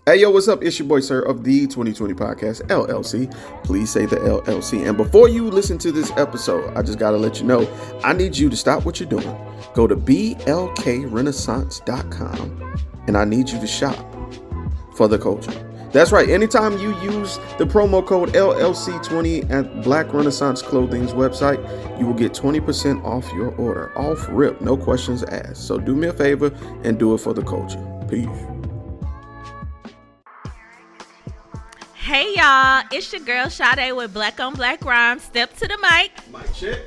Hey, yo, what's up? It's your boy, Sirr of the 2020 Podcast, LLC. Please say the LLC. And before you listen to this episode, I just got to let you know, I need you to stop what you're doing. Go to blkrenaissance.com, and I need you to shop for the culture. That's right. Anytime you use the promo code LLC20 at Black Renaissance Clothing's website, you will get 20% off your order. Off rip, no questions asked. So do me a favor and do it for the culture. Peace. Hey y'all, it's your girl Sade with Black on Black Rhymes. Step to the mic. Mic check.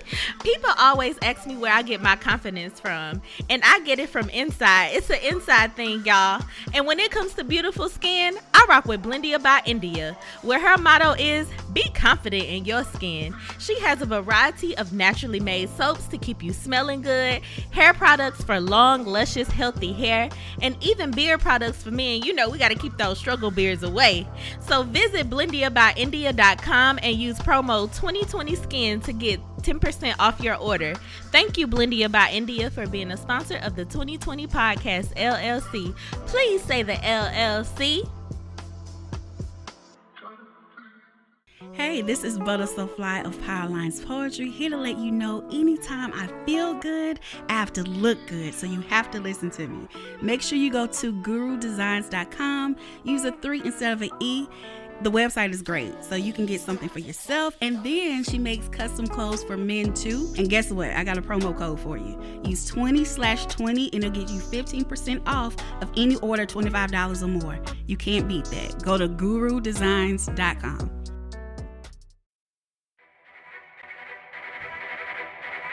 People always ask me where I get my confidence from, and I get it from inside. It's an inside thing, y'all. And when it comes to beautiful skin, I rock with Blendia by India, where her motto is, be confident in your skin. She has a variety of naturally made soaps to keep you smelling good, hair products for long, luscious, healthy hair, and even beard products for men. You know, we got to keep those struggle beards away. So visit BlendiaByIndia.com and use promo 2020skin to get 10% off your order. Thank you, Blendia by India, for being a sponsor of the 2020 Podcast, LLC. Please say the LLC. Hey, this is Butter So Fly of Powerlines Poetry, here to let you know anytime I feel good, I have to look good, so you have to listen to me. Make sure you go to gurudesigns.com, use a 3 instead of an E. The website is great, so you can get something for yourself, and then she makes custom clothes for men too. And guess what? I got a promo code for you. Use 20/20 and it'll get you 15% off of any order $25 or more. You can't beat that. Go to gurudesigns.com.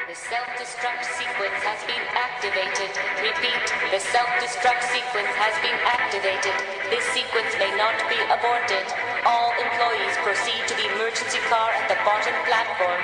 The self-destruct sequence has been activated. Repeat, the self-destruct sequence has been activated. This sequence may not be aborted. All employees proceed to the emergency car at the bottom platform.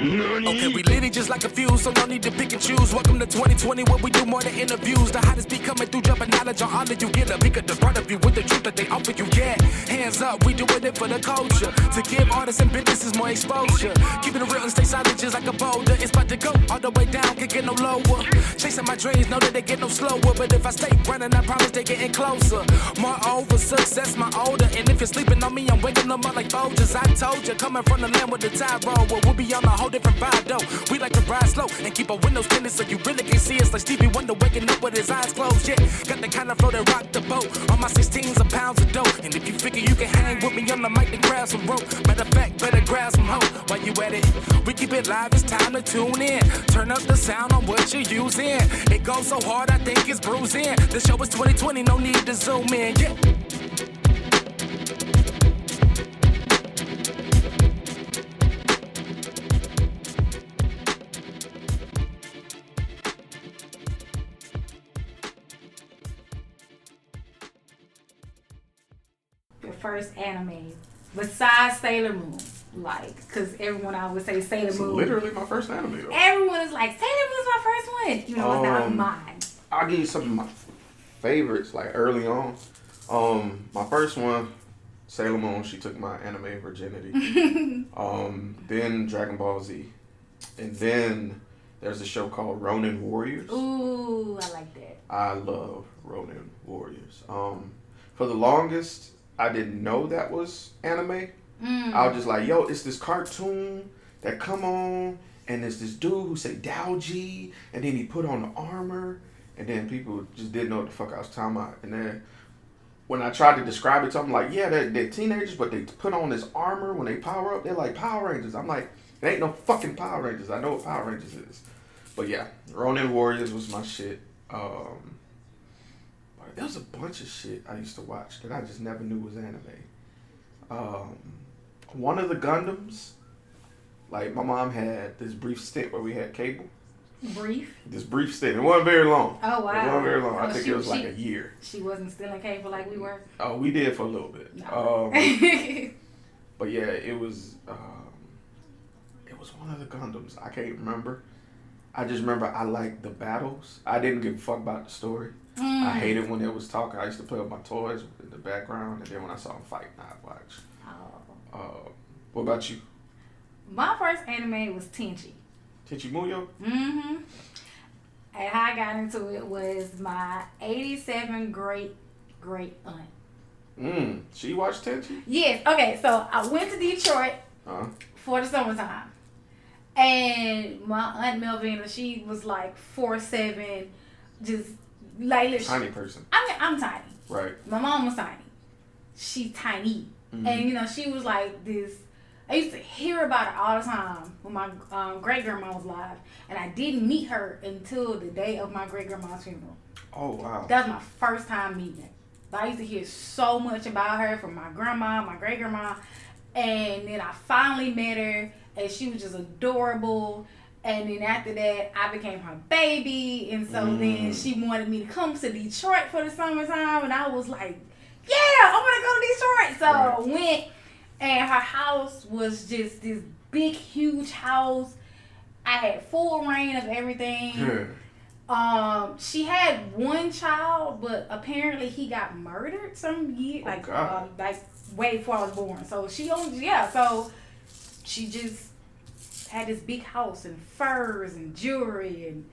Okay, we lit it just like a fuse, so no need to pick and choose. Welcome to 2020, where we do more than interviews. The hottest be coming through, dropping knowledge on all of you. Get a peek at the front of you with the truth that they offer you. Yeah, hands up, we doing it for the culture. To give artists and businesses more exposure. Keeping it real and stay silent just like a boulder. It's about to go all the way down, can't get no lower. Chasing my dreams, know that they get no slower. But if I stay running, I promise they getting closer. Moreover, success my older. And if you're sleeping on me, I'm waking them up like Folgers. I told you, coming from the land with the tide roll. Well, we'll be on a whole different vibe though. We like to ride slow and keep our windows tinted so you really can see us like Stevie Wonder waking up with his eyes closed. Yeah, got the kind of flow that rock the boat. On my 16s of pounds of dough. And if you figure you can hang with me on the mic, then grab some rope. Matter of fact, better grab some hope. While you at it, we keep it live, it's time to tune in. Turn up the sound on what you're using. It goes so hard, I think it's bruising. The show is 2020, no need to zoom in. Yeah. First anime besides Sailor Moon, like, because everyone always say Sailor It's Moon. literally my first anime, though. Everyone is like, Sailor Moon's my first one. You know, it's not mine. I'll give you some of my favorites, like early on. My first one, Sailor Moon, she took my anime virginity. Then Dragon Ball Z. And then there's a show called Ronin Warriors. Ooh, I like that. I love Ronin Warriors. For the longest, I didn't know that was anime. I was just like, yo, it's this cartoon that come on, and there's this dude who say Daoji, and then he put on the armor, and then people just didn't know what the fuck I was talking about. And then when I tried to describe it to them, like, yeah, they're teenagers, but they put on this armor when they power up. They're like Power Rangers. I'm like, there ain't no fucking Power Rangers. I know what Power Rangers is. But yeah, Ronin Warriors was my shit. There was a bunch of shit I used to watch that I just never knew was anime. One of the Gundams, like my mom had this brief stint where we had cable. Brief? This brief stint. It wasn't very long. Oh, wow. It wasn't very long. Oh, I think it was like a year. She wasn't stealing cable like we were? Oh, we did for a little bit. No. But yeah, it was one of the Gundams. I can't remember. I just remember I liked the battles. I didn't give a fuck about the story. I hated when it was talking. I used to play with my toys in the background, and then when I saw them fight, I'd watch. What about you? My first anime was Tenchi. Tenchi Muyo? Mm-hmm. And how I got into it was my 87 great aunt She watched Tenchi? Yes. Okay, so I went to Detroit for the summertime. And my Aunt Melvina, she was like 4'7", just like... Tiny person. I mean, I'm tiny. Right. My mom was tiny. She's tiny. And, she was like this... I used to hear about her all the time when my great-grandma was alive. And I didn't meet her until the day of my great-grandma's funeral. Oh, wow. That was my first time meeting her. But I used to hear so much about her from my grandma, my great-grandma. And then I finally met her, and she was just adorable. And then after that, I became her baby. And so then she wanted me to come to Detroit for the summertime. And I was like, yeah, I want to go to Detroit. So I went, and her house was just this big, huge house. I had full reign of everything. She had one child, but apparently he got murdered some year, like way before I was born. So she just had this big house and furs and jewelry and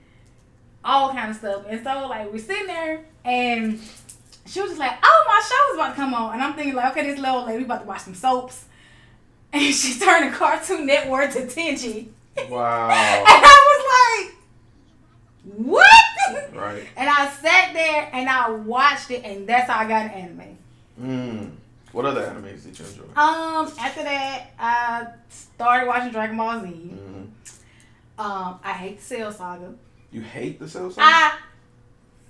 all kind of stuff. And so like we're sitting there, and she was just like, "Oh, my show's about to come on," and I'm thinking like, okay, this little old lady, we about to watch some soaps, and she turned the Cartoon Network to Tenchi. Wow. And I was like, what? Right. And I sat there and I watched it, and that's how I got into anime. What other animes did you enjoy? After that, I started watching Dragon Ball Z. I hate the Cell Saga. You hate the Cell Saga? I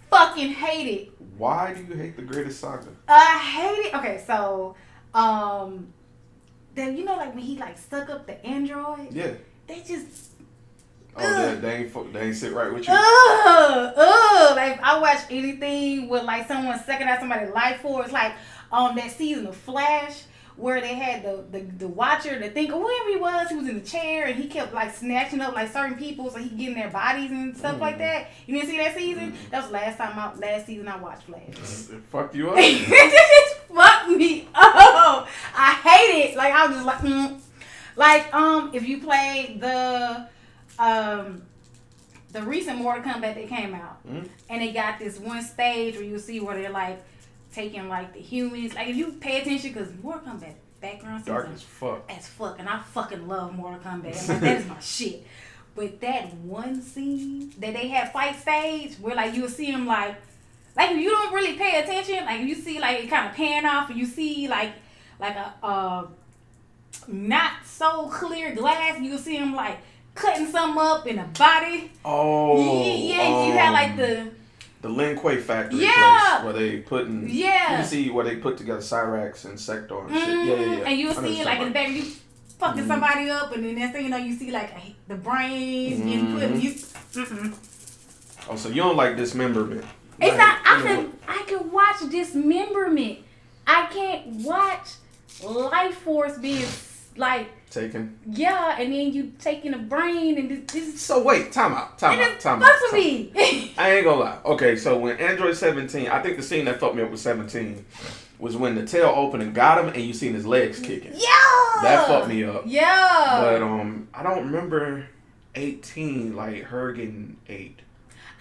fucking hate it. Why do you hate the Greatest Saga? I hate it. Okay, so, then like when he like stuck up the android. Yeah. They just. They ain't sit right with you. Like if I watch anything with like someone sucking out somebody's life force, like that season of Flash where they had the watcher, the thing, whoever he was in the chair and he kept like snatching up like certain people so he could get in their bodies and stuff like that. You didn't see that season? That was last season I watched Flash. It fucked you up. It just fucked me up. I hate it. Like I was just like, like if you played the recent Mortal Kombat that came out, and they got this one stage where you see where they're like taking like the humans. Like if you pay attention, because Mortal Kombat background dark as fuck, and I fucking love Mortal Kombat. Like, that is my shit. But that one scene that they had fight stage where like you'll see them like if you don't really pay attention, like you see like it kind of pan off, and you see like a not so clear glass, you'll see them like cutting something up in a body. Oh. Yeah, you had like the Lin Kuei factory place where they putting. Yeah. You see where they put together Cyrax and Sector and shit. Yeah. And you'll see like in the back, you fucking somebody up, and then next thing you know, you see like the brains getting put in you. Oh, so you don't like dismemberment? It's not. I can watch dismemberment. I can't watch life force being like taken. Yeah, and then you taking a brain and this. So wait, time out. Me. I ain't gonna lie. Okay, so when Android 17, I think the scene that fucked me up with 17 was when the tail opened and got him, and you seen his legs kicking. Yeah. That fucked me up. Yeah. But I don't remember 18 like her getting ate.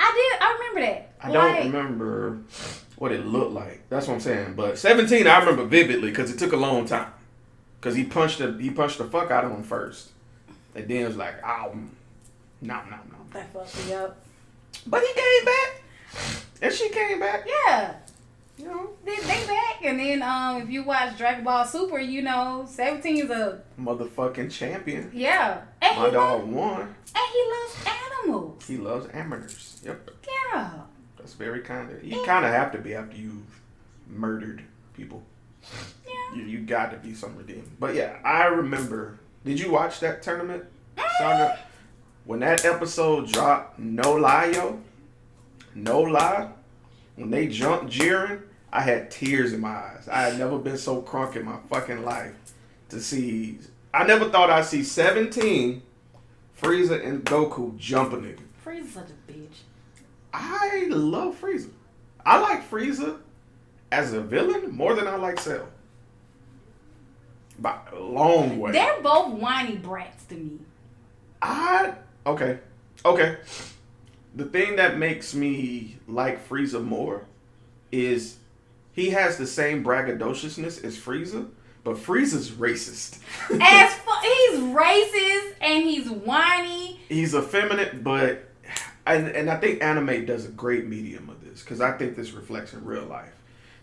I remember that. I don't remember what it looked like. That's what I'm saying. But 17, I remember vividly because it took a long time. Because he punched the fuck out of him first. And then it was like, no. That fucked me up. But he came back. And she came back. Yeah. You know. They back. And then if you watch Dragon Ball Super, 17's a motherfucking champion. Yeah. And my dog won. And he loves animals. He loves amateurs. Yep. Yeah. That's very kind of. You kind of have to be after you've murdered people. Yeah. You got to be some redeemed. But yeah, I remember. Did you watch that tournament saga? When that episode dropped, no lie, when they jumped Jiren, I had tears in my eyes. I had never been so crunk in my fucking life to see. I never thought I'd see 17, Frieza, and Goku jump a nigga. Frieza's such a bitch. I love Frieza. I like Frieza as a villain more than I like Cell. By a long way. They're both whiny brats to me. Okay. The thing that makes me like Frieza more is he has the same braggadociousness as Frieza, but Frieza's racist. He's racist and he's whiny. He's effeminate, but and I think anime does a great medium of this because I think this reflects in real life.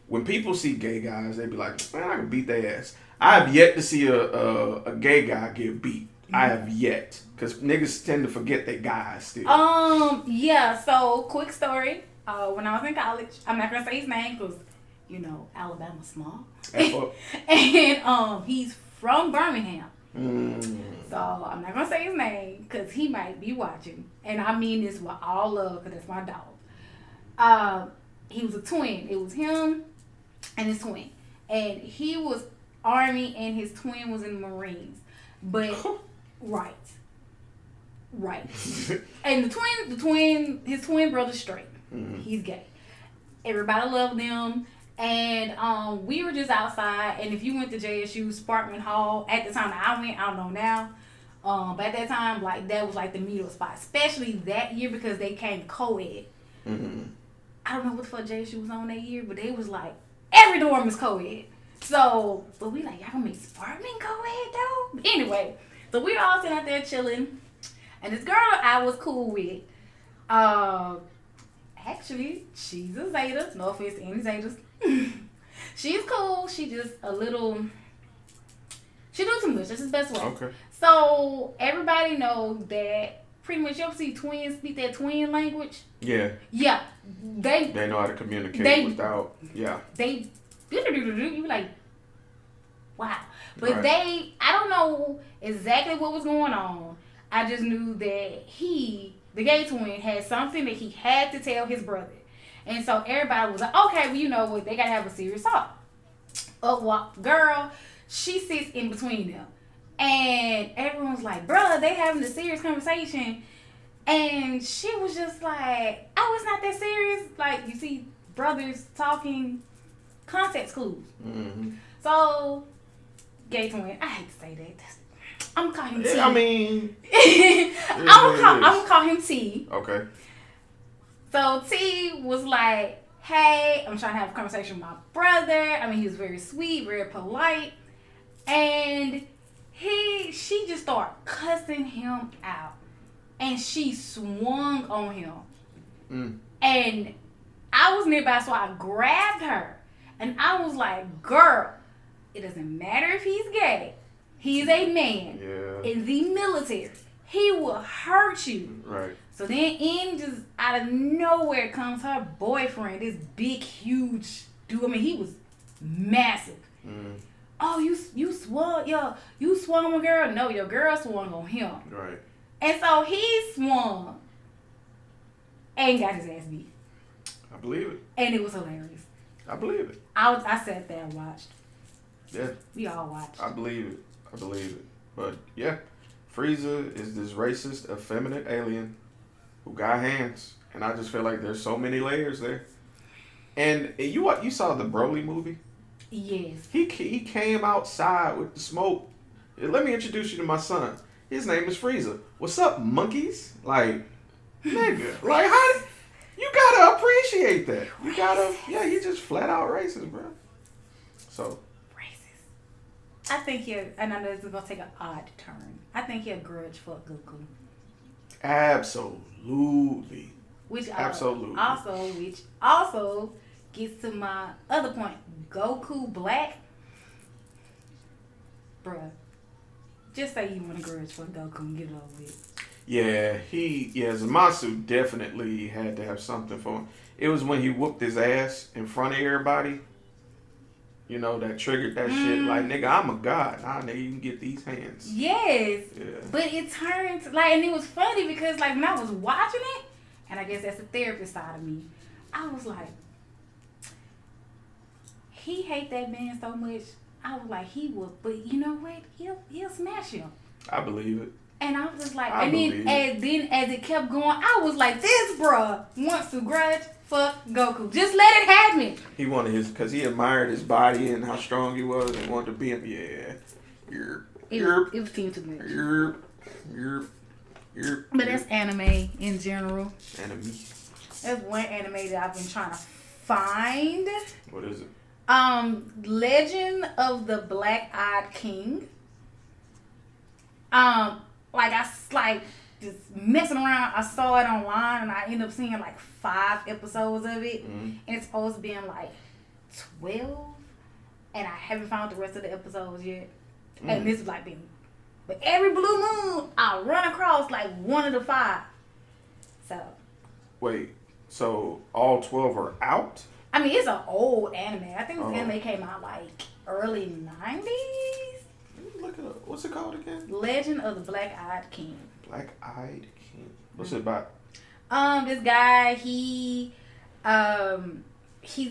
When people see gay guys, they be like, "Man, I can beat their ass." I have yet to see a gay guy get beat. I have yet, because niggas tend to forget they guys still. Yeah. So quick story. When I was in college, I'm not gonna say his name because, you know, Alabama's small. And he's from Birmingham. So I'm not gonna say his name because he might be watching, and I mean this with all love because that's my dog. He was a twin. It was him and his twin, and he was Army and his twin was in the Marines. But right. And his twin brother's straight. He's gay. Everybody loved them. And we were just outside, and if you went to JSU Sparkman Hall at the time that I went, I don't know now. But at that time, like, that was like the middle spot, especially that year because they came co-ed. I don't know what the fuck JSU was on that year, but they was like every dorm was co-ed. So, but we like, y'all gonna make Sparkman co-ed though? Anyway, so we were all sitting out there chilling, and this girl I was cool with, actually, she's a Zeta. No offense to any Zetas. She's cool. She just a little. She do too much. That's the best way. Okay. So everybody knows that pretty much. You ever see twins speak that twin language? Yeah. Yeah. They know how to communicate without. Yeah. They. You be like, wow. But Right. I don't know exactly what was going on. I just knew that the gay twin, had something that he had to tell his brother. And so everybody was like, okay, well, you know what? They got to have a serious talk. Well, girl, she sits in between them. And everyone's like, bruh, they having a serious conversation. And she was just like, oh, it's not that serious. Like, you see brothers talking context clues. So, gay twin, I hate to say that. I'm gonna call him T. I mean, I'm gonna call him T. Okay. So T was like, hey, I'm trying to have a conversation with my brother. I mean, he was very sweet, very polite. And she just started cussing him out. And she swung on him. And I was nearby, so I grabbed her. And I was like, girl, it doesn't matter if he's gay. He's a man in the military. He will hurt you. Right. So then just out of nowhere comes her boyfriend, this big, huge dude. I mean, he was massive. Oh, you swung, you swung on girl? No, your girl swung on him. Right. And so he swung and got his ass beat. I believe it. And it was hilarious. I believe it. I sat there and watched. Yeah. We all watched. I believe it. But yeah, Frieza is this racist, effeminate alien who got hands, and I just feel like there's so many layers there. And you saw the Broly movie? Yes. He came outside with the smoke. Let me introduce you to my son. His name is Frieza. What's up, monkeys? Like, nigga, like how? You gotta appreciate that. You gotta, he just flat out racist, bro. So. I think and I know this is gonna take an odd turn. I think he'll grudge fuck Goku. Absolutely. Which Absolutely. also gets to my other point. Goku Black, bruh. Just say you want to grudge fuck Goku and get it over with. Yeah, Zamasu definitely had to have something for him. It was when he whooped his ass in front of everybody. You know, that triggered that shit. Like, nigga, I'm a god. Nah, nigga, you can get these hands. Yes. Yeah. But it turned, like, and it was funny because, like, when I was watching it, and I guess that's the therapist side of me, I was like, he hate that man so much. I was like, he would, but you know what? He'll smash him. I believe it. And I was just like, as it kept going, I was like, this bruh wants to grudge fuck Goku. Just let it happen. He wanted because he admired his body and how strong he was and wanted to be him. Yeah. It was too much. But that's anime in general. Anime. That's one anime that I've been trying to find. What is it? Legend of the Black-Eyed King. Like just messing around. I saw it online and I ended up seeing like 5 episodes of it, and it's supposed to be in like 12, and I haven't found the rest of the episodes yet. And this is like being, but every blue moon I run across like one of the 5. So. Wait, so all 12 are out? I mean, it's an old anime. I think this anime came out like early 90s. Look it up. What's it called again? Legend of the Black-Eyed King. Black-Eyed King. What's it about? This guy, he's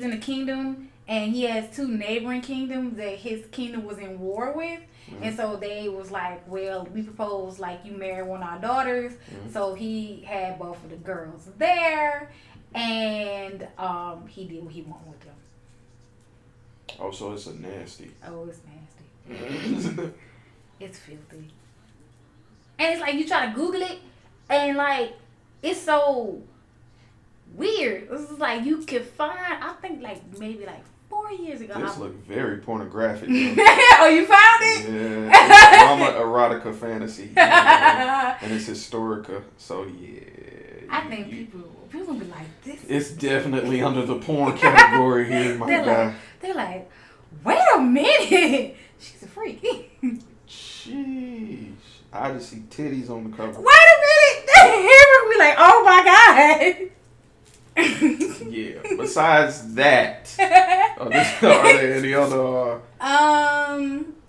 in a kingdom, and he has 2 neighboring kingdoms that his kingdom was in war with. And so they was like, well, we propose like you marry one of our daughters. So he had both of the girls there, and he did what he wanted with them. Oh, so it's a nasty. Oh, it's nasty. It's filthy. And it's like you try to Google it, and like it's so weird. It's just like you can find, I think like maybe like 4 years ago. This look very pornographic. Oh, you found it? Yeah. It's drama, erotica, fantasy. And it's historica. So yeah. I think people be like, this. It's definitely under the porn category here, my guy. They're like, wait a minute. She's a freak. Sheesh. I just see titties on the cover. Wait a minute. Everyone be like, oh my God. Yeah. Besides that, are there any other?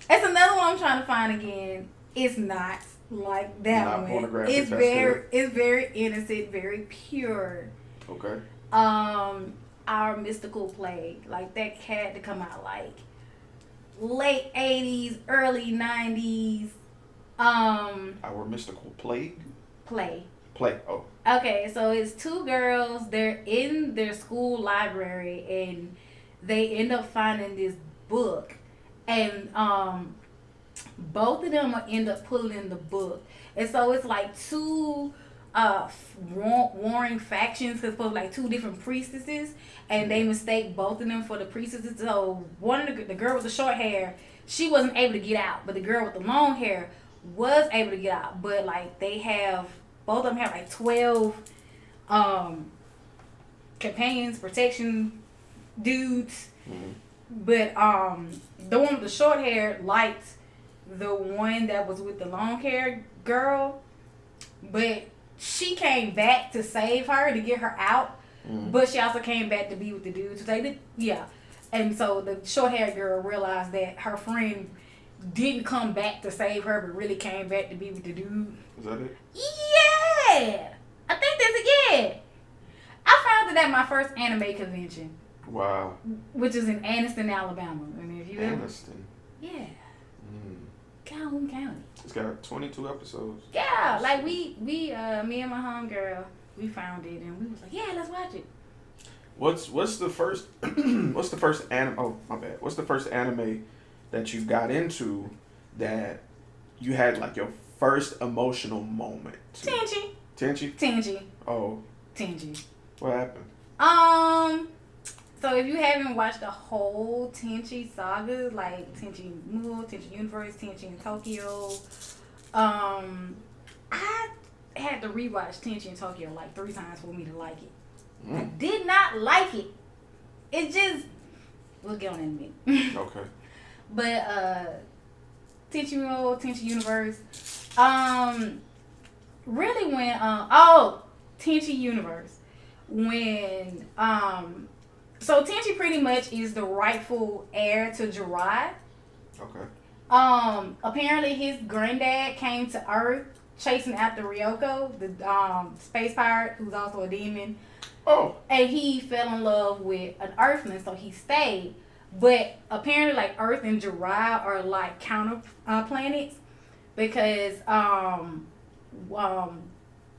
It's another one I'm trying to find again. It's not like that not one. Pornographic. It's very innocent, very pure. Okay. Our Mystical Plague, like that had to come out like late 80s, early 90s. Our Mystical Plague. Play. Oh. Okay, so it's 2 girls. They're in their school library, and they end up finding this book, and both of them will end up pulling the book, and so it's like 2 warring factions, because both like 2 different priestesses, and they mistake both of them for the priestesses. So one of the girl with the short hair, she wasn't able to get out, but the girl with the long hair was able to get out. But like both of them have like 12 companions, protection dudes. But the one with the short hair liked the one that was with the long hair girl, but she came back to save her, to get her out. But she also came back to be with the dudes. And so the short hair girl realized that her friend didn't come back to save her, but really came back to be with the dude. Is that it? Yeah, I think that's it. Yeah, I found it at my first anime convention. Wow. Which is in Anniston, Alabama. I mean, if you Anniston. Yeah. Calhoun County. It's got 22 episodes. Yeah, like we me and my homegirl, we found it and we was like, yeah, let's watch it. What's the first what's the first anime? Oh, my bad. What's the first anime that you got into that you had like your first emotional moment to? Tenchi? Oh. Tenchi. What happened? So if you haven't watched the whole Tenchi saga, like Tenchi Muo, Tenchi Universe, Tenchi in Tokyo, I had to rewatch Tenchi in Tokyo like 3 times for me to like it. I did not like it. It just, we'll get on that in a minute. Okay. But Tenchi Muo, Tenchi Universe, really when Tenchi Universe, when so Tenchi pretty much is the rightful heir to Jiraiya. Okay. Apparently his granddad came to Earth chasing after Ryoko, the space pirate who's also a demon. Oh. And he fell in love with an Earthling, so he stayed. But apparently, like Earth and Jiraiya are like counter planets, because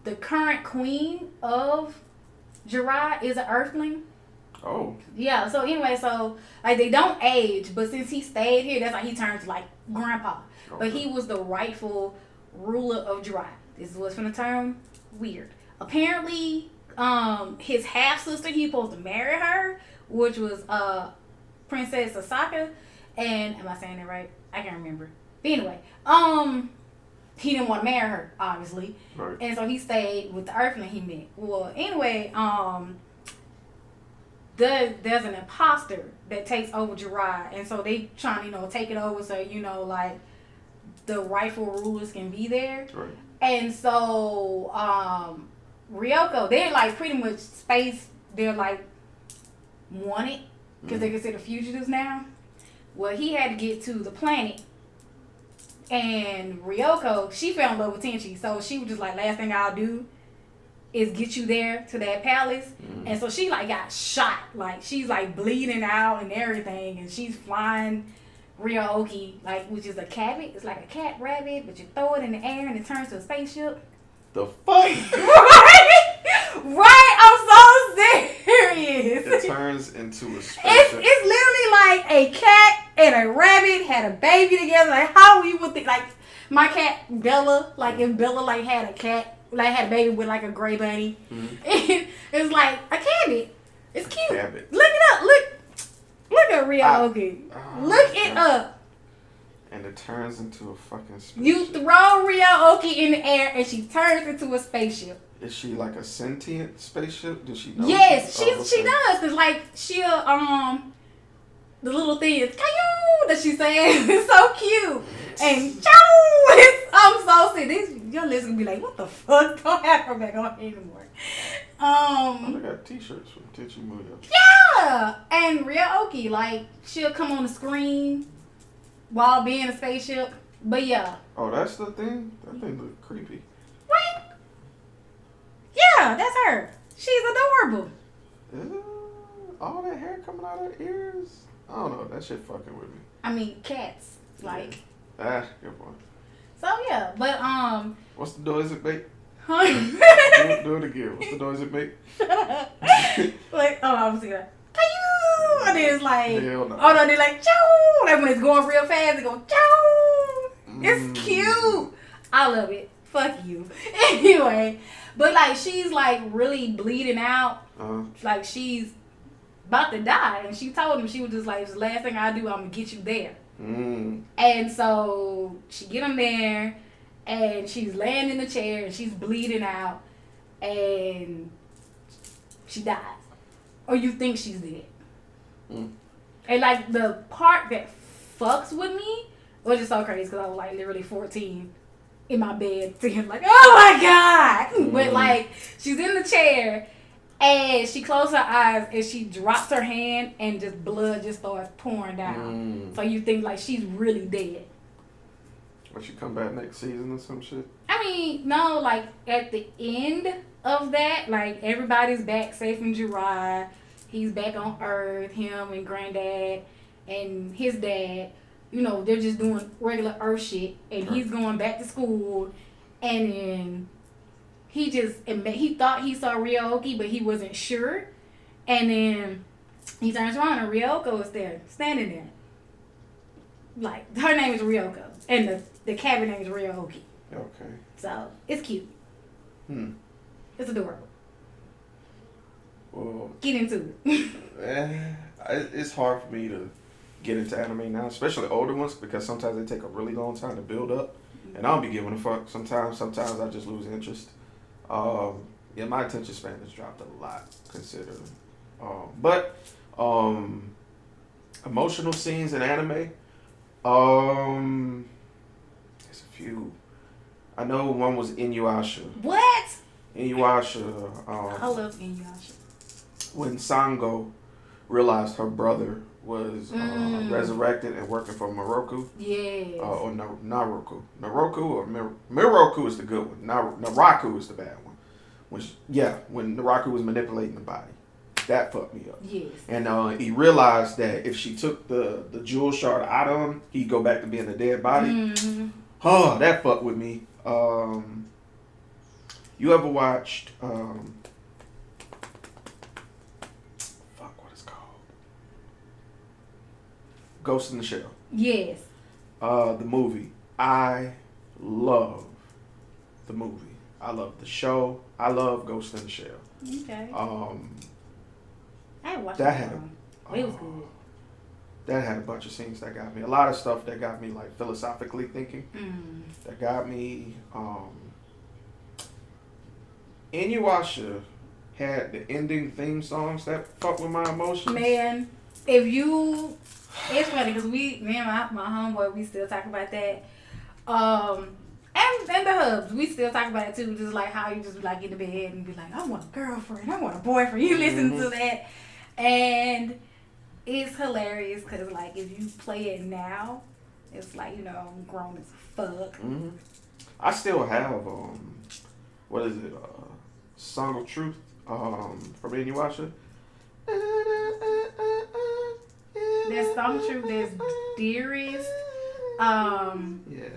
the current queen of Jiraiya is an Earthling. Oh. Yeah, so anyway, so like they don't age, but since he stayed here, that's why he turned to like grandpa. Okay. But he was the rightful ruler of Jiraiya. This is what's gonna turn weird. Apparently, his half sister, he was supposed to marry her, which was Princess Osaka, and am I saying that right? I can't remember. But anyway, he didn't want to marry her, obviously, Right. and so he stayed with the Earthling he met. Well, anyway, there's an imposter that takes over Jiraiya, and so they trying to take it over so like the rightful rulers can be there. Right. And so Ryoko, they're like pretty much space. They're like wanted because they're considered fugitives now. Well, he had to get to the planet, and Ryoko, she fell in love with Tenchi, so she was just like, last thing I'll do is get you there to that palace. And so she like got shot, like she's like bleeding out and everything, and she's flying Ryoki, like, which is a cabbit. It's like a cat rabbit, but you throw it in the air and it turns to a spaceship. The fuck? Right? I'm so serious. It turns into a spaceship. It's literally like a cat and a rabbit had a baby together. Like, how you would think, like, my cat Bella, like if Bella like had a cat, like had a baby with like a gray bunny, it's like a cabbit. It's cute. Cabbit. Look it up. Look at Ryoki. Look it up. And it turns into a fucking spaceship. You throw Ryoki in the air and she turns into a spaceship. Is she like a sentient spaceship? Does she know? Yes, she okay. does. Cause like she'll the little thing is "Caillou" that she's saying is so cute. And chow, I'm so sick. Your listeners gonna be like, what the fuck? Don't have her back on anymore. I got t-shirts from Tenchi Muyo. Yeah, and Ryoki, like she'll come on the screen while being a spaceship. But yeah. Oh, that's the thing. That thing look creepy. What? Yeah, that's her. She's adorable. All that hair coming out of her ears. I don't know. That shit fucking with me. I mean, cats. Like. Ah, good one. So yeah, but What's the noise it make? Huh? do it again. What's the noise it make? Like, oh, I was seeing that. Caillou! And then it's like, Hell no. oh no, they're like, chow! Like when it's going real fast, they go, chow! It's cute. I love it. Fuck you. Anyway, but like she's like really bleeding out. Like she's about to die, and she told him, she was just like, it's the last thing I do, I'm gonna get you there. And so she get him there, and she's laying in the chair, and she's bleeding out, and she dies, or you think she's dead. And like the part that fucks with me was just so crazy because I was like literally 14 in my bed thinking like, oh my god. But like she's in the chair and she closes her eyes and she drops her hand and just blood just starts pouring down. So you think like she's really dead. But she come back next season or some shit? I mean, no, like at the end of that, like everybody's back safe in Jiraiya. He's back on Earth, him and Granddad and his dad. You know, they're just doing regular Earth shit. And he's going back to school. And then he thought he saw Ryoki, but he wasn't sure. And then he turns around and Ryoko is there, standing there. Like, her name is Ryoko. And the cabin name is Ryoki. Okay. So, it's cute. It's adorable. Well, get into it. It's hard for me to get into anime now, especially older ones, because sometimes they take a really long time to build up, and I don't be giving a fuck. Sometimes I just lose interest. Yeah, my attention span has dropped a lot, considering. But emotional scenes in anime, there's a few. I know one was Inuyasha. What? Inuyasha. I love Inuyasha. When Sango realized her brother was resurrected and working for Miroku. Yeah. Or Naruku. Naruku or Miroku is the good one. Naraku is the bad one. When Naraku was manipulating the body. That fucked me up. Yes. And he realized that if she took the jewel shard out of him, he'd go back to being a dead body. Oh, that fucked with me. You ever watched what is it called? Ghost in the Shell. Yes. The movie. I love the movie. I love the show. I love Ghost in the Shell. Okay. I watched that it. It was good. that had a bunch of scenes that got me. A lot of stuff that got me like philosophically thinking. That got me. Inuyasha had the ending theme songs that fuck with my emotions. Man, it's funny because me and my homeboy, we still talk about that. And the hubs, we still talk about it too. Just like how you just like get in bed and be like, I want a girlfriend, I want a boyfriend. You listen to that, and it's hilarious because like if you play it now, it's like I'm grown as fuck. I still have what is it? Song of Truth from Inuyasha. There's Song of Truth. There's Dearest. Yeah.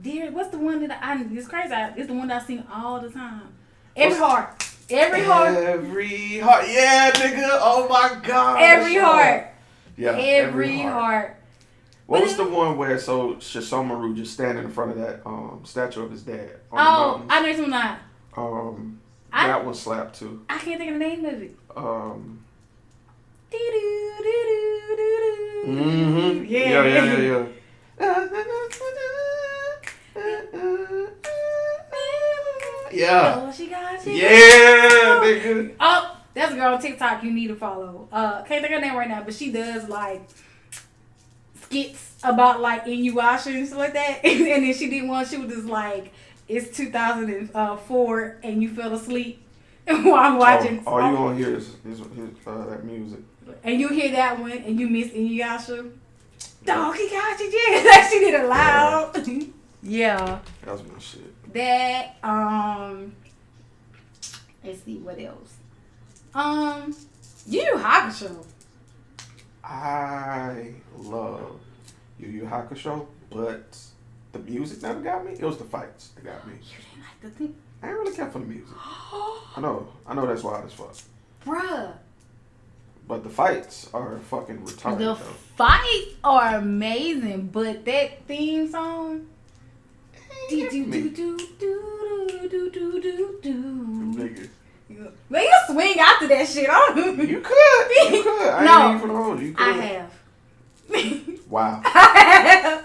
Dear, what's the one that it's crazy. It's the one that I sing all the time. Every heart. Yeah, nigga. Oh my god. Every heart. Yeah. Every heart. What was the one where Shisomaru just standing in front of that statue of his dad on the Oh, mountains? I know it's not. That one slapped too. I can't think of the name of it. Yeah. Yeah. Oh, she got you. Yeah, nigga. Oh, that's a girl on TikTok you need to follow. Can't think of her name right now, but she does like skits about like Inuyasha and stuff like that. And then she did one. She was just like, it's 2004 and you fell asleep while watching. All you gonna hear is that music. And you hear that one and you miss Inuyasha. Dog, he got you, yeah. Like she did it loud. Yeah. That was my shit. That, let's see, what else? Yu Yu Hakusho. I love Yu Yu Hakusho, but the music never got me. It was the fights that got me. You didn't like the thing? I didn't really care for the music. I know that's wild as fuck. Bruh. But the fights are fucking retarded, The though. fights are amazing, but that theme song. Nigga. Man, you swing after that shit. You could. I ain't even finna hold you. You could. I have. Wow. I have.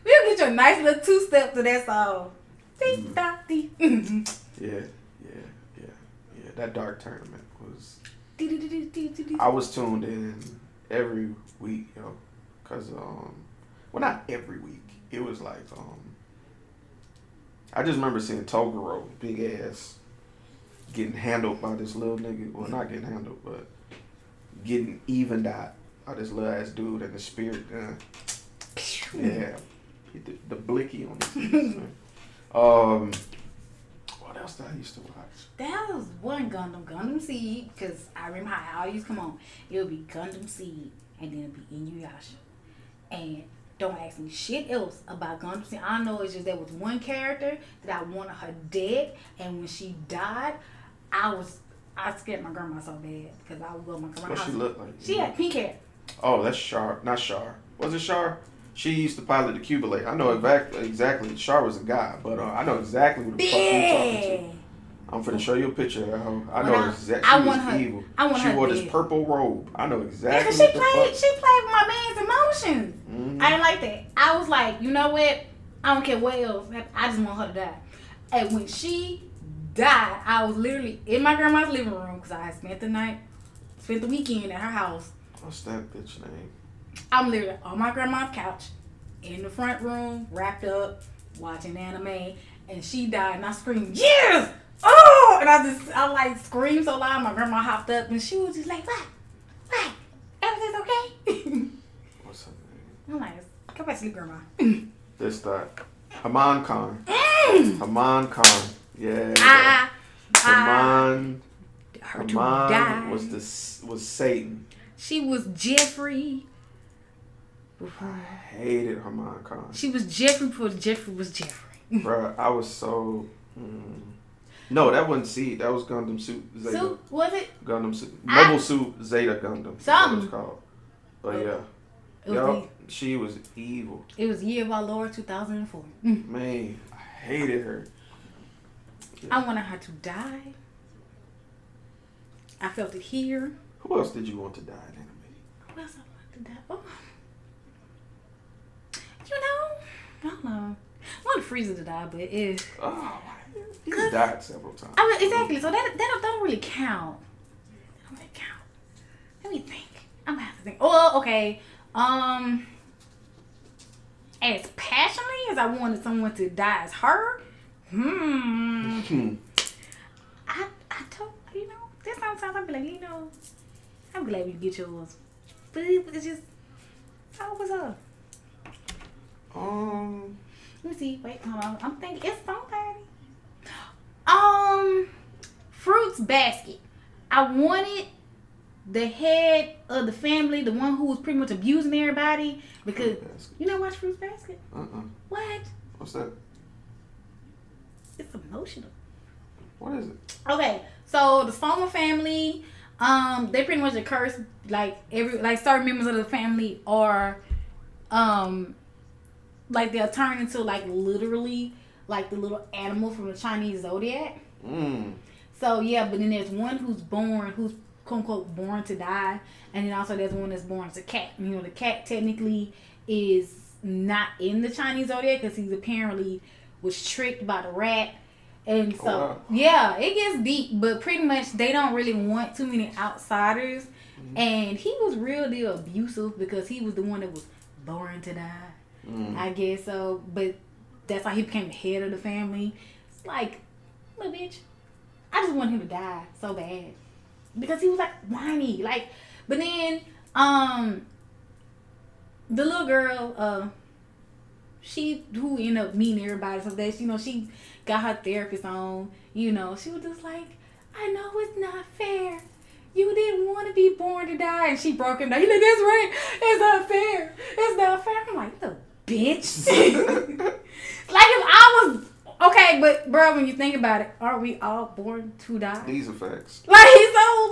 We'll get you a nice little two-step to that song. Yeah. That dark tournament was... I was tuned in every week, because, well, not every week. It was like, I just remember seeing Toguro, big ass, getting handled by this little nigga. Well, not getting handled, but getting evened out by this little ass dude and the spirit gun. Yeah. Hit the blicky on his face, man. What else did I used to watch? That was one Gundam Seed, because I remember how it all used to come on. It would be Gundam Seed, and then it would be Inuyasha. And don't ask me shit else about Gundam Seed. I know it's just there was one character that I wanted her dead, and when she died, I scared my grandma so bad, because I would go to my grandma's house. What she look like? She had pink hair. Oh, that's Char. Not Char. Was it Char? She used to pilot the Cubalate. I know exactly. Char was a guy, but I know exactly who the fuck you talking to. I'm finna show you a picture of her. I know exactly. She was evil. She wore this purple robe. I know exactly. Yeah, she played with my man's emotions. Mm-hmm. I didn't like that. I was like, you know what? I don't care what else. I just want her to die. And when she died, I was literally in my grandma's living room because I had spent the weekend at her house. What's that bitch name? I'm literally on my grandma's couch in the front room, wrapped up, watching anime, and she died, and I screamed, yes! Oh! And I like screamed so loud, my grandma hopped up, and she was just like, what? Everything's okay? What's her name? I'm like, go back to sleep, grandma. This that. Haman Khan. Haman Khan. Yeah. Haman was Satan. She was Jeffrey. I hated Haman Khan. She was Jeffrey before Jeffrey was Jeffrey. Bruh, I was so... No, that wasn't Seed. That was Gundam Suit Zeta. Suit? Was it? Gundam Suit. Mobile Suit Zeta Gundam. Something. What it's called. But yeah. She was evil. It was Year of Our Lord 2004. Man, I hated her. Yeah. I wanted her to die. I felt it here. Who else did you want to die in anime? Who else I wanted to to die. Oh. You know, I don't know. I want Frieza to die, but it's... Oh, he's died several times. I mean, exactly. So that don't really count. That don't really count. Let me think. I'm gonna have to think. Oh, okay. As passionately as I wanted someone to die as her, I don't, you know, this sometimes I'd be like, you know, I'm glad you get yours. But it's just, oh, what's up? Let me see. Wait, hold on. I'm thinking it's somebody. Fruits basket. I wanted the head of the family, the one who was pretty much abusing everybody, because you never watch Fruits Basket? What? What's that? It's emotional. What is it? Okay, so the Soma family, they pretty much a curse. Like certain members of the family are, like they'll turn into like literally like the little animal from the Chinese zodiac. So yeah, but then there's one who's quote unquote born to die, and then also there's one that's born as a cat. You know, the cat technically is not in the Chinese zodiac because he's apparently was tricked by the rat. And so, yeah, it gets deep, but pretty much they don't really want too many outsiders. And he was real deal abusive because he was the one that was born to die. I guess so. But that's how he became the head of the family. It's like, little bitch, I just want him to die so bad. Because he was like whiny. Like, but then, the little girl, she who ended up meeting everybody so that, you know, she got her therapist on, you know, she was just like, I know it's not fair. You didn't want to be born to die. And she broke him down. He's like, that's right. It's not fair. It's not fair. I'm like, the bitch. Like if I was, okay, but bro, when you think about it, aren't we all born to die? These are facts. Like, so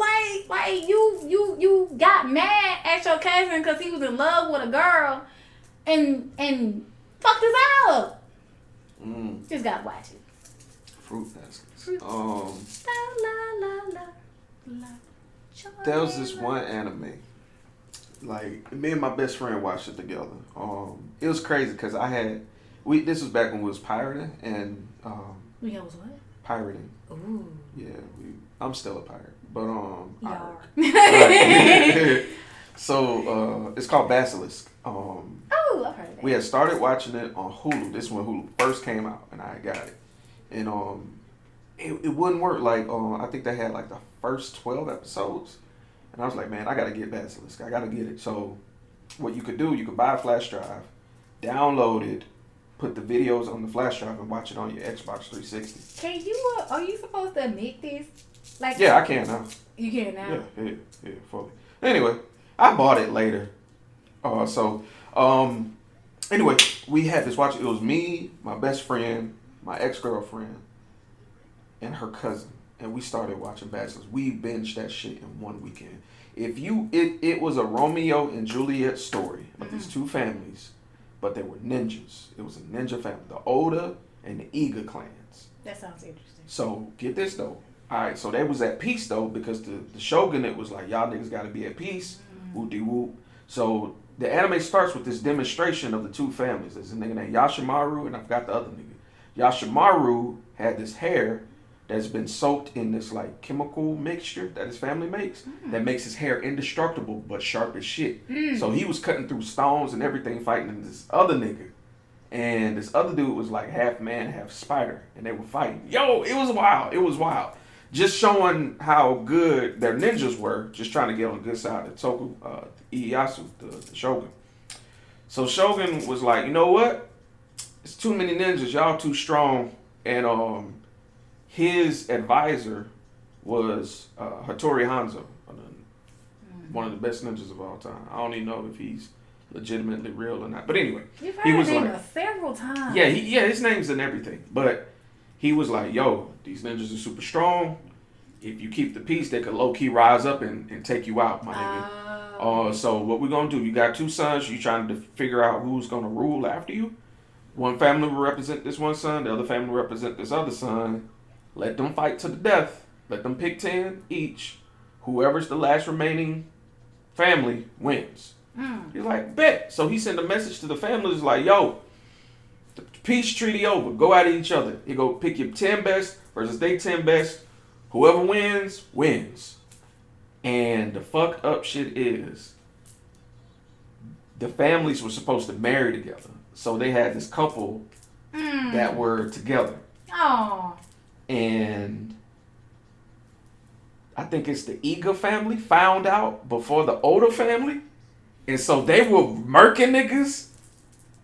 like you got mad at your cousin because he was in love with a girl and fucked his eye up. Just gotta watch it. Fruit baskets. La la la la la. There was this one anime. Like, me and my best friend watched it together. It was crazy because this was back when we was pirating and We was what? Pirating. Ooh. Yeah, I'm still a pirate. But So it's called Basilisk. Oh, I've heard of that. We had started watching it on Hulu. This is when Hulu first came out, and I got it. And it wouldn't work. Like I think they had like the first 12 episodes, and I was like, man, I gotta get Basilisk. I gotta get it. So what you could do, you could buy a flash drive, download it, put the videos on the flash drive, and watch it on your Xbox 360. Can you? Are you supposed to admit this? Like, yeah, I can now. You can now. Yeah, fully. Anyway, I bought it later. Anyway, we had this watch. It was me, my best friend, my ex-girlfriend, and her cousin, and we started watching Basilisk. We binged that shit in one weekend. It was a Romeo and Juliet story of these two families, but they were ninjas. It was a ninja family, the Oda and the Iga clans. That sounds interesting. So get this though. All right, so they was at peace though because the shogunate was like, y'all niggas got to be at peace. Whoop-de-whoop. So the anime starts with this demonstration of the two families. There's a nigga named Yashimaru, and I forgot the other nigga. Yashimaru had this hair that's been soaked in this like chemical mixture that his family makes that makes his hair indestructible but sharp as shit. So he was cutting through stones and everything fighting this other nigga. And this other dude was like half man, half spider, and they were fighting. Yo, it was wild. It was wild. Just showing how good their ninjas were, just trying to get on the good side of Toku, Ieyasu, the shogun. So Shogun was like, you know what? It's too many ninjas. Y'all too strong. And his advisor was Hattori Hanzo, one of the best ninjas of all time. I don't even know if he's legitimately real or not. But anyway, you've heard his name several times. Yeah, his name's in everything. But he was like, yo, these ninjas are super strong. If you keep the peace, they could low-key rise up and take you out, my nigga. So what we're going to do, you got two sons. You trying to figure out who's going to rule after you. One family will represent this one son. The other family will represent this other son. Let them fight to the death. Let them pick 10 each. Whoever's the last remaining family wins. He's like, bet. So he sent a message to the families like, yo, the peace treaty over. Go at each other. He go pick your 10 best versus they 10 best. Whoever wins, wins. And the fucked up shit is the families were supposed to marry together. So they had this couple that were together. Oh. And I think it's the Eager family found out before the Oda family. And so they were murking niggas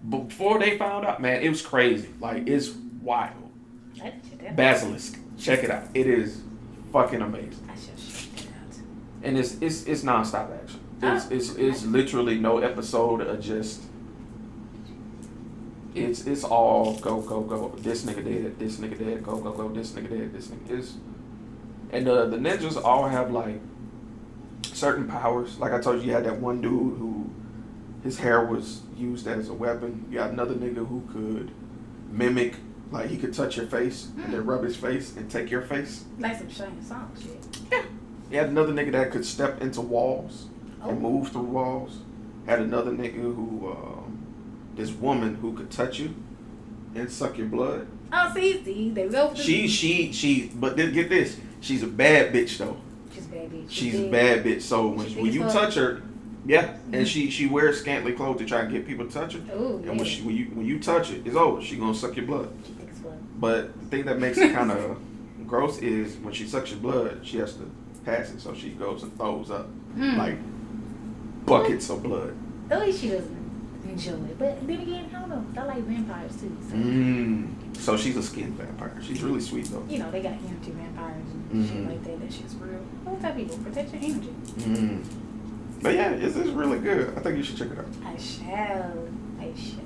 before they found out. Man, it was crazy. Like, it's wild. Basilisk. Check it out. It is fucking amazing. I should check it out. And it's nonstop action. It's literally no episode of just. It's all go. This nigga dead. This nigga dead. Go. This nigga dead. This nigga is. And the ninjas all have like certain powers. Like I told you, you had that one dude who his hair was used as a weapon. You got another nigga who could mimic, like he could touch your face and then rub his face and take your face. Like some Shane Song shit. Yeah. You had another nigga that could step into walls and move through walls. Had another nigga who, this woman who could touch you and suck your blood. Oh, see, they go. She, but get this, she's a bad bitch though. She's a bad bitch. She's a bad bitch. So when you touch her, and she wears scantily clothes to try and get people to touch her. Ooh, and when you touch it, it's over. She gonna suck your blood. She thinks blood. But the thing that makes it kind of gross is when she sucks your blood, she has to pass it. So she goes and throws up like buckets of blood. At least she doesn't enjoy it. But then again, I don't know. I like vampires too. So she's a skin vampire. She's really sweet though. You know, they got energy vampires and shit like that. That shit's real. What type of people? Protect your energy. But yeah, it's really good. I think you should check it out. I shall. Let's see.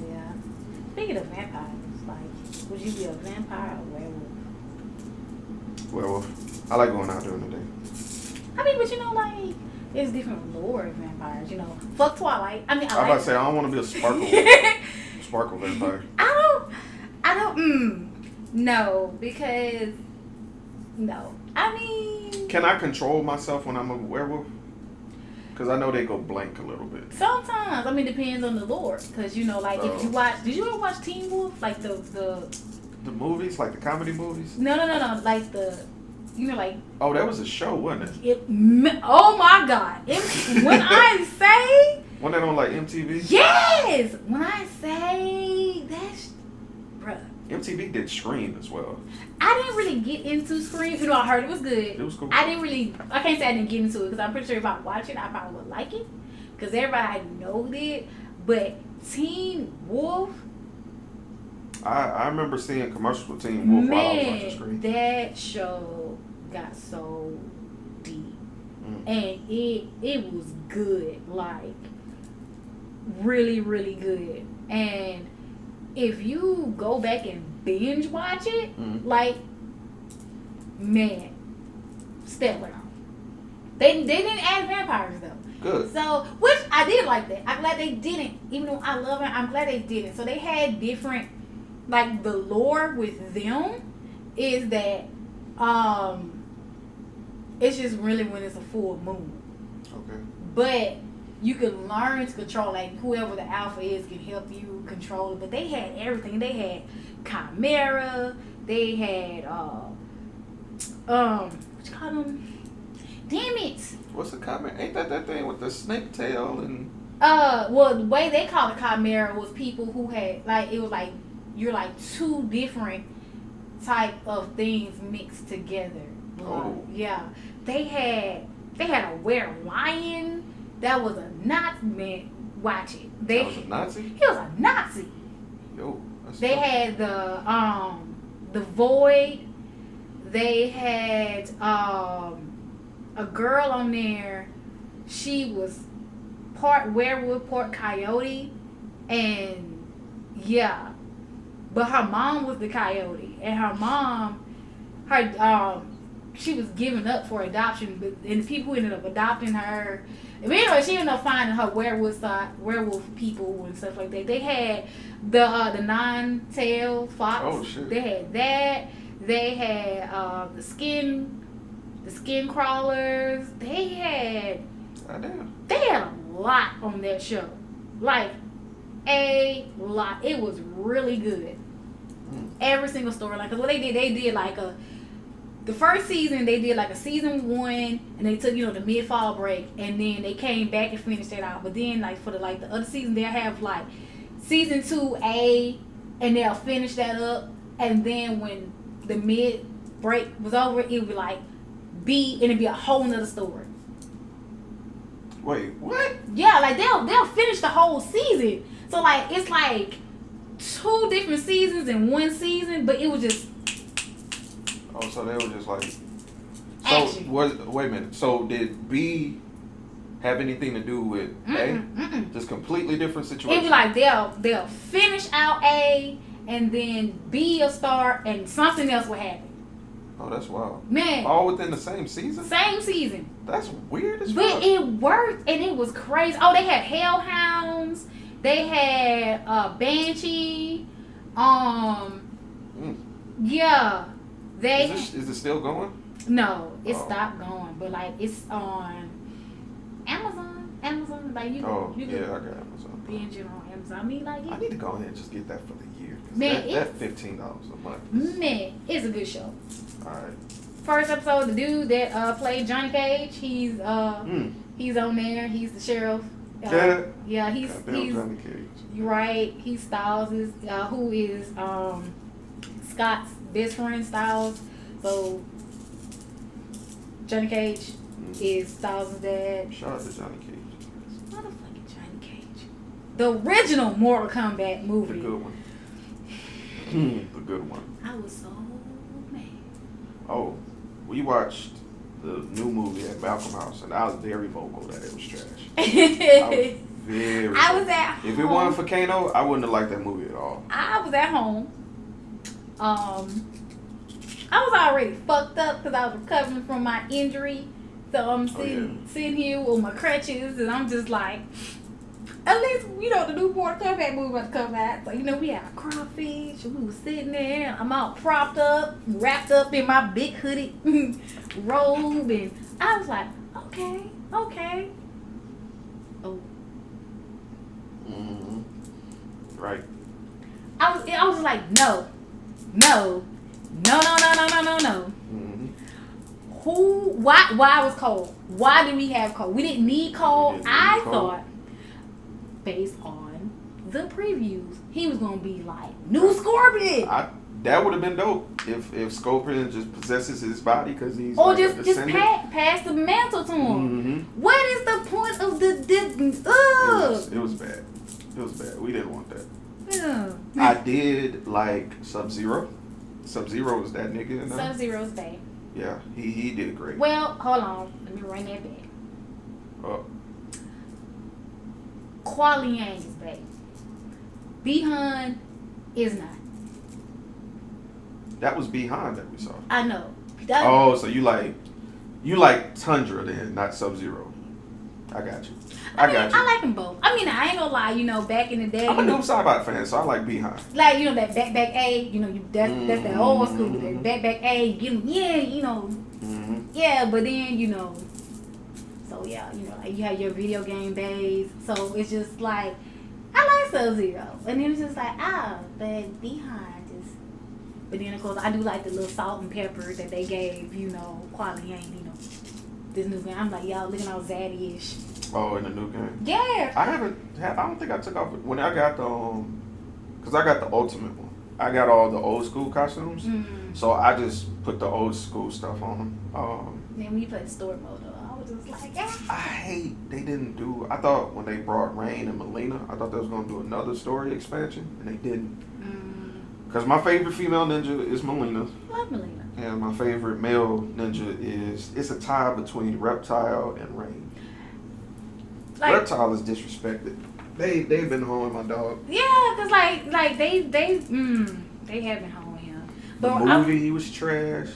Yeah. Speaking of vampires, like, would you be a vampire or werewolf? Werewolf. I like going out during the day. I mean, but you know, like, there's different lore of vampires. You know, fuck Twilight. I mean, I'm about to say I don't want to be a sparkle vampire. I don't. No, because no. I mean, can I control myself when I'm a werewolf? Because I know they go blank a little bit. Sometimes. I mean, depends on the lore. Because, you know, like, if you watch... Did you ever watch Teen Wolf? Like, the movies? Like the comedy movies? No. Like, the... You know, like... Oh, that was a show, wasn't it? Oh, my God. When I say... Wasn't that on, like, MTV? Yes! When I say... That's... Bruh. MTV did Scream as well. I didn't really get into Scream. You know, I heard it was good. It was cool. I can't say I didn't get into it because I'm pretty sure if I watch it, I probably would like it. Because everybody I know did. But Teen Wolf... I remember seeing commercials with Teen Wolf while I was watching Scream. That show got so deep. And it was good. Like, really, really good. And if you go back and binge watch it, like, man, stellar. They didn't add vampires though. Good. So, which I did like that. I'm glad they didn't. Even though I love it, I'm glad they didn't. So they had different, like, the lore with them is that it's just really when it's a full moon. Okay. But you can learn to control, like, whoever the alpha is can help you control it. But they had everything. They had Chimera. They had, what you call them? Damn it. What's a Chimera? Ain't that thing with the snake tail and... Well, the way they called it Chimera was people who had, like, it was like, you're like two different type of things mixed together. Oh. Yeah. They had a were-lion. That was a Nazi, man. Watch it. That was a Nazi? He was a Nazi. Yo, they had the Void. They had a girl on there. She was part werewolf, part coyote, and yeah. But her mom was the coyote, and her mom, she was given up for adoption, and the people who ended up adopting her. But anyway, she ended up finding her werewolf people and stuff like that. They had the nine-tailed fox. Oh shit! They had that. They had the skin the skin crawlers. They had They had a lot on that show. Like, a lot. It was really good. Every single storyline. Because what they did like the first season, they did like a season 1, and they took, the mid-fall break, and then they came back and finished it out. But then, like, for the other season, they'll have, like, season 2A, and they'll finish that up, and then when the mid-break was over, it would be, like, B, and it'd be a whole nother story. Wait, what? Yeah, like, they'll finish the whole season. So, like, it's, like, 2 different seasons in 1 season, but it was just... Oh, so they were just like... Action. Wait a minute. So did B have anything to do with A? Just completely different situation? It was like they'll finish out A, and then B will start, and something else will happen. Oh, that's wild. Man. All within the same season? Same season. That's weird as fuck. fuck. But it worked, and it was crazy. Oh, they had Hellhounds. They had Banshee. Yeah. Is it still going? No, it stopped going. But, like, it's on Amazon. Like, you I can got Amazon. binge it on Amazon. I mean, like... I need to go ahead and just get that for the year. Man, that's $15 a month. Man, it's a good show. Alright. First episode, the dude that played Johnny Cage, he's on there. He's the sheriff. Yeah, he's Johnny Cage. You're right. He Styles is who is Scott's best friend Styles. So Johnny Cage is Styles' dad. Shout out to Johnny Cage. Motherfucking Johnny Cage. The original Mortal Kombat movie. The good one. The good one. I was so mad. Oh, we watched the new movie at Malcolm House, and I was very vocal that it was trash. I was at home. If it wasn't for Kano, I wouldn't have liked that movie at all. I was at home. I was already fucked up because I was recovering from my injury. So I'm sitting here with my crutches, and I'm just like, at least, the new Mortal Kombat movie about to come out. So, we had a crawfish, and we was sitting there, and I'm all propped up, wrapped up in my big hooded robe, and I was like, okay. Oh. Mm-hmm. Right. I was like, no. Mm-hmm. Why was cold? Why did we have cold? We didn't need cold. I thought, based on the previews, he was gonna be like new Scorpion. That would have been dope if Scorpion just possesses his body because he's just pass the mantle to him. Mm-hmm. What is the point of the It was bad. We didn't want that. Yeah. I did like Sub-Zero. Sub-Zero was that nigga in there. Sub-Zero's bae. Yeah, he did great. Well, hold on. Let me bring that back. Oh. Kuai Liang is back. Bi-Han is not. That was Behind that we saw. I know. So you like Tundra then, not Sub-Zero. I got you. I like them both. I mean, I ain't gonna lie. Back in the day, I'm a new Cybot fan, so I like Behind. Like that back A. That's that old school. That back A. Mm-hmm. Yeah, but then So yeah, like you have your video game days. So it's just like I like Sub-Zero, and then it's just like but Behind just. But then of course I do like the little salt and pepper that they gave Kuai Liang. This new game. I'm like, y'all looking all zaddy-ish. Oh, in the new game. Yeah. I don't think I took off when I got the because I got the ultimate one. I got all the old school costumes, so I just put the old school stuff on them. Then when you play story mode, though, I was just like, I hate they didn't do. I thought when they brought Rain and Melina, I thought they was gonna do another story expansion, and they didn't. Because my favorite female ninja is Melina. Love Melina. And my favorite male ninja it's a tie between Reptile and Rain. Reptile is disrespected. They've been hoeing my dog. Yeah, cause like they have been hoeing him. But the movie he was trash.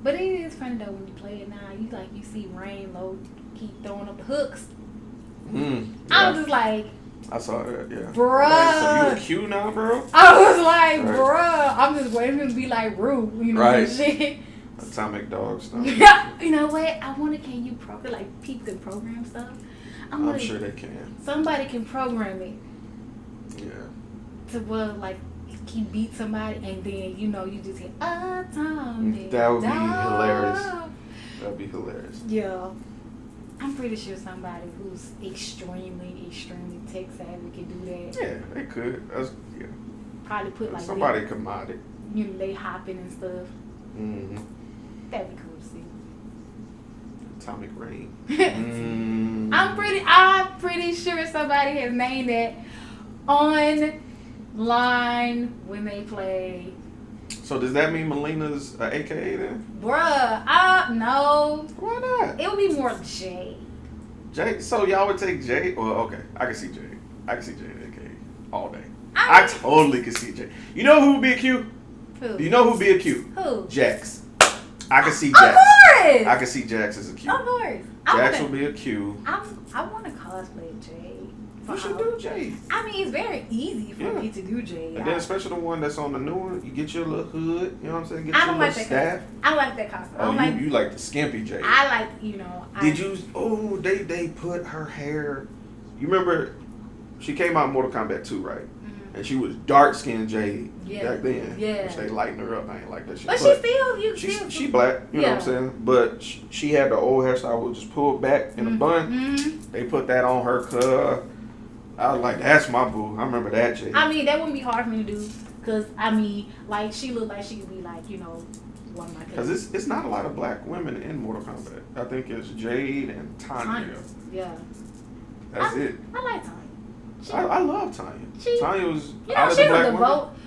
But it is funny though when you play it now. You see Rain low keep throwing up the hooks. Yeah. I was just like, I saw that, yeah. Bruh. Like, so you a Q now, bro? I was like, bruh. I'm just waiting for him to be like Rue, right. Shit. I Atomic Dog stuff. You know what? Can you program, like, people can program stuff? I'm sure they can. Somebody can program it. Yeah. To where, like, he beat somebody and then, you just hit Atomic That would be Dog. hilarious. That would be hilarious. Yeah. I'm pretty sure somebody who's extremely tech savvy can do that. Yeah, they could. Yeah. Probably put, like, somebody could mod it. They hopping and stuff. Mm-hmm. That'd be cool to see. Atomic Rain. I'm pretty sure somebody has named that online when they play. So does that mean Melina's AKA then? Bruh, no. Why not? It would be more Jay. Jay. So y'all would take Jay? Well, okay. I can see Jay. I can see Jay AKA all day. I totally can see Jay. You know who would be a Q? Who? Do you know who'd be a Q? Who? Jax. I can see Jax. Of course. I can see Jax as a Q. Of course. Jax will be a Q. I want to cosplay Jay. You should do Jay. I mean, it's very easy for me to do Jay. And then especially the one that's on the new one, you get your little hood, you know what I'm saying? Get I your don't little like staff. I like that costume. Oh, you like the skimpy Jay. I like, they put her hair, you remember, she came out in Mortal Kombat 2, right? Mm-hmm. And she was dark-skinned Jade back then. Yeah. Which they lightened her up. I ain't like that shit. But she black, you know what I'm saying? But she had the old hairstyle, was just pulled back in a bun. Mm-hmm. They put that on her, I was like, that's my boo. I remember that Jade. I mean, that wouldn't be hard for me to do. Because, I mean, like, she looked like she could be, like, one of my Because it's not a lot of black women in Mortal Kombat. I think it's Jade and Tanya. Yeah. That's it. I like Tanya. I love Tanya. Tanya was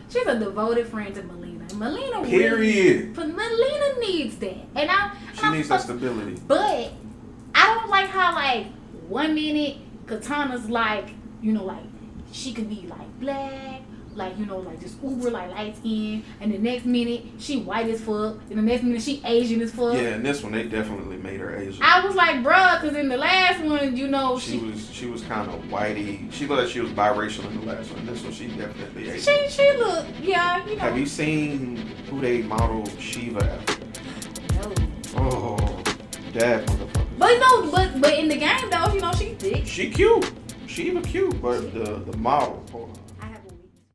she's a devoted friend to Melina. Melina period. Melina needs that. She needs that stability. But I don't like how, like, 1 minute Katana's like, like, she could be like black, like, like just uber like light skin, and the next minute she white as fuck, and the next minute she Asian as fuck. Yeah, and this one they definitely made her Asian. I was like, bruh, because in the last one, she was kind of whitey. She looked like she was biracial in the last one. This one she definitely Asian. She looked, yeah, Have you seen who they modeled Shiva after? No. Oh, that motherfucker. But in the game though, she thick. She cute. Shiva cute, but the model. Hold on.